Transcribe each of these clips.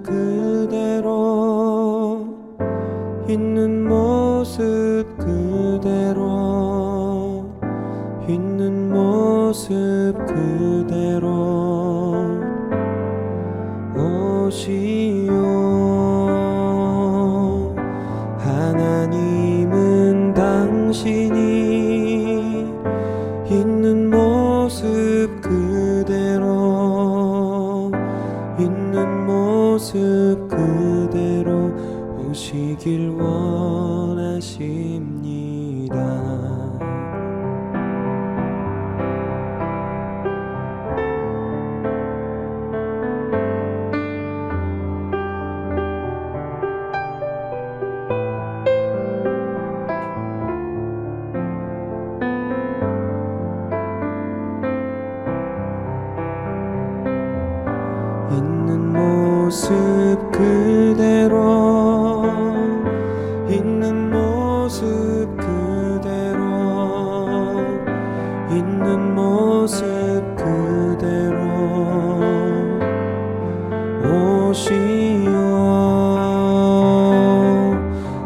그대로 있는 모습 그대로 있는 모습 그대로 오시오. 하나님은 당신이 있는 모습 그대로 있는 모습 그대로 오시길 원하십니다. 있는 모습 그대로 있는 모습 그대로 있는 모습 그대로 오시오.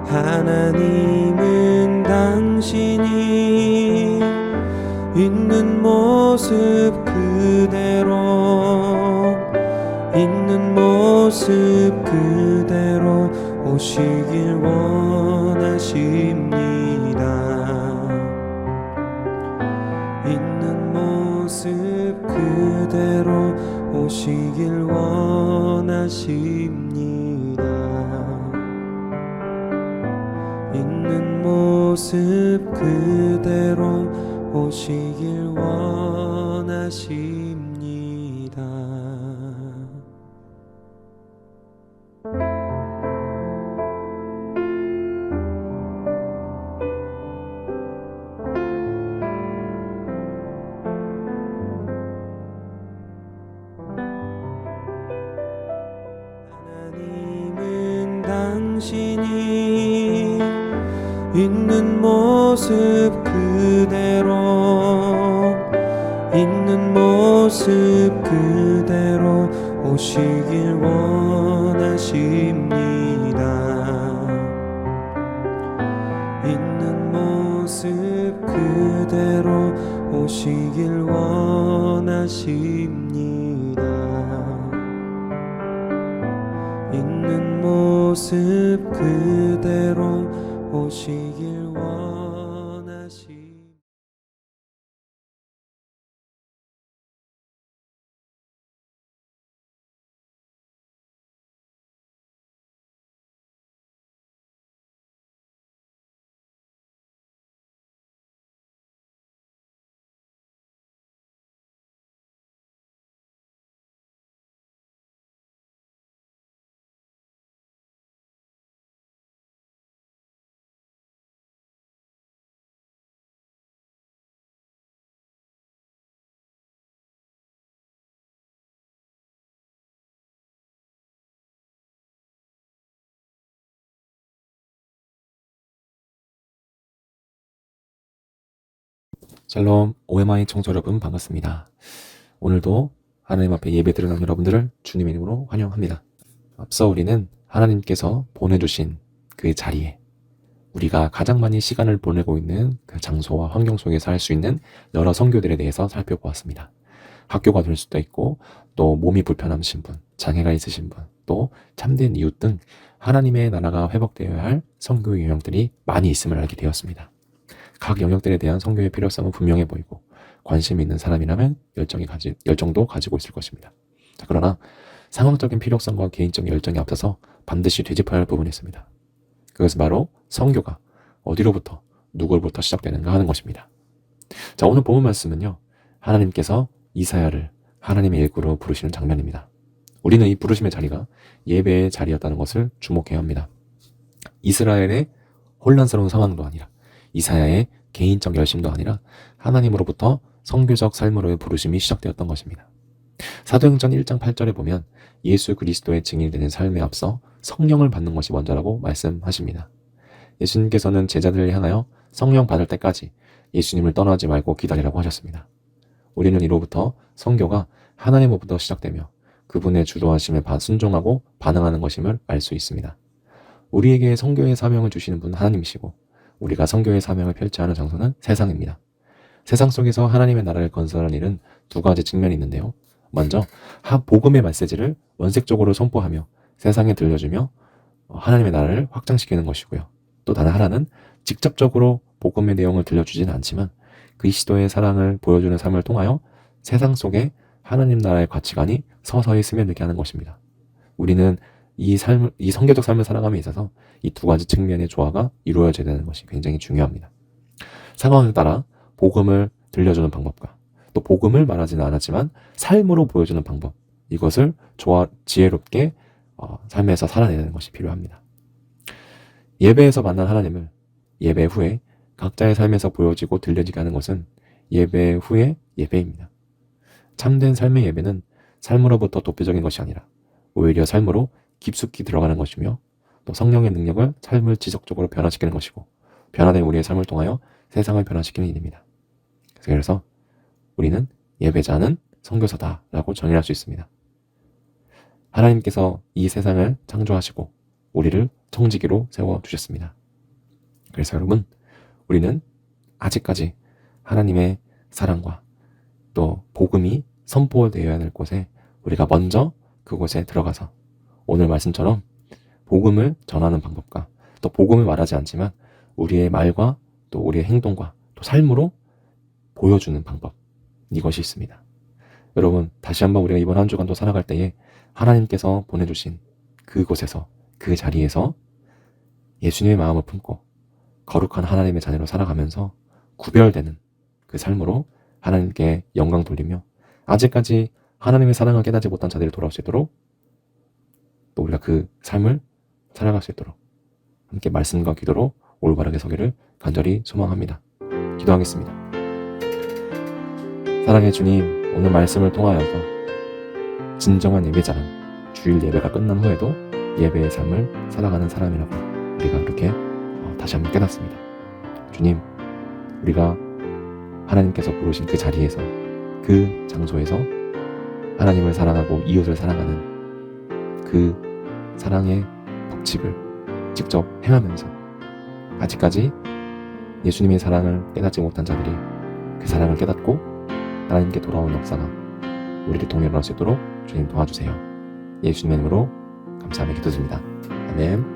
하나님은 당신이 있는 모습 그대로 있는 모습 그대로 오시길 원하십니다. 있는 모습 그대로 오시길 원하십니다. 있는 모습 그대로 오시길 원하십니다. 하나님은 당신이 있는 모습 그대로 있는 모습 그대로 오시길 원하십니다. 있는 모습 그대로 오시길 원하십니다. 있는 모습 그대로 오시길 원하십니다. 샬롬, OMI 청취자 여러분 반갑습니다. 오늘도 하나님 앞에 예배드리는 여러분들을 주님의 이름으로 환영합니다. 앞서 우리는 하나님께서 보내주신 그 자리에 우리가 가장 많이 시간을 보내고 있는 그 장소와 환경 속에서 할 수 있는 여러 선교들에 대해서 살펴보았습니다. 학교가 될 수도 있고 또 몸이 불편하신 분, 장애가 있으신 분, 또 참된 이웃 등 하나님의 나라가 회복되어야 할 선교의 영역들이 많이 있음을 알게 되었습니다. 각 영역들에 대한 선교의 필요성은 분명해 보이고 관심이 있는 사람이라면 열정도 가지고 있을 것입니다. 그러나 상황적인 필요성과 개인적인 열정에 앞서서 반드시 되짚어야 할 부분이 있습니다. 그것은 바로 선교가 어디로부터 누구로부터 시작되는가 하는 것입니다. 자, 오늘 본문 말씀은요, 하나님께서 이사야를 하나님의 일구로 부르시는 장면입니다. 우리는 이 부르심의 자리가 예배의 자리였다는 것을 주목해야 합니다. 이스라엘의 혼란스러운 상황도 아니라 이사야의 개인적 열심도 아니라 하나님으로부터 선교적 삶으로의 부르심이 시작되었던 것입니다. 사도행전 1장 8절에 보면 예수 그리스도의 증인이 되는 삶에 앞서 성령을 받는 것이 먼저라고 말씀하십니다. 예수님께서는 제자들을 향하여 성령 받을 때까지 예수님을 떠나지 말고 기다리라고 하셨습니다. 우리는 이로부터 선교가 하나님으로부터 시작되며 그분의 주도하심에 순종하고 반응하는 것임을 알 수 있습니다. 우리에게 선교의 사명을 주시는 분은 하나님이시고 우리가 선교의 사명을 펼쳐야 하는 장소는 세상입니다. 세상 속에서 하나님의 나라를 건설하는 일은 두 가지 측면이 있는데요. 먼저 복음의 메시지를 원색적으로 선포하며 세상에 들려주며 하나님의 나라를 확장시키는 것이고요. 또 다른 하나는 직접적으로 복음의 내용을 들려주지는 않지만 그리스도의 사랑을 보여주는 삶을 통하여 세상 속에 하나님 나라의 가치관이 서서히 스며들게 하는 것입니다. 우리는 이 선교적 삶을 살아감에 있어서 이 두 가지 측면의 조화가 이루어져야 되는 것이 굉장히 중요합니다. 상황에 따라 복음을 들려주는 방법과 또 복음을 말하지는 않았지만 삶으로 보여주는 방법, 이것을 지혜롭게 삶에서 살아내는 것이 필요합니다. 예배에서 만난 하나님을 예배 후에 각자의 삶에서 보여지고 들려지게 하는 것은 예배 후의 예배입니다. 참된 삶의 예배는 삶으로부터 도표적인 것이 아니라 오히려 삶으로 깊숙이 들어가는 것이며 또 성령의 능력을 삶을 지속적으로 변화시키는 것이고 변화된 우리의 삶을 통하여 세상을 변화시키는 일입니다. 그래서 우리는 예배자는 선교사다라고 정의할 수 있습니다. 하나님께서 이 세상을 창조하시고 우리를 청지기로 세워주셨습니다. 그래서 여러분, 우리는 아직까지 하나님의 사랑과 또 복음이 선포되어야 될 곳에 우리가 먼저 그곳에 들어가서 오늘 말씀처럼 복음을 전하는 방법과 또 복음을 말하지 않지만 우리의 말과 또 우리의 행동과 또 삶으로 보여주는 방법, 이것이 있습니다. 여러분, 다시 한번 우리가 이번 한 주간도 살아갈 때에 하나님께서 보내주신 그곳에서 그 자리에서 예수님의 마음을 품고 거룩한 하나님의 자녀로 살아가면서 구별되는 그 삶으로 하나님께 영광 돌리며 아직까지 하나님의 사랑을 깨닫지 못한 자들이 돌아올 수 있도록 또 우리가 그 삶을 살아갈 수 있도록 함께 말씀과 기도로 올바르게 서기를 간절히 소망합니다. 기도하겠습니다. 사랑의 주님, 오늘 말씀을 통하여서 진정한 예배자는 주일 예배가 끝난 후에도 예배의 삶을 살아가는 사람이라고 우리가 그렇게 다시 한번 깨닫습니다. 주님, 우리가 하나님께서 부르신 그 자리에서 그 장소에서 하나님을 사랑하고 이웃을 사랑하는 그 사랑의 법칙을 직접 행하면서 아직까지 예수님의 사랑을 깨닫지 못한 자들이 그 사랑을 깨닫고 하나님께 돌아오는 역사가 우리를 통해 일어날 수 있도록 주님 도와주세요. 예수님의 이름으로 감사하며 기도드립니다. 아멘.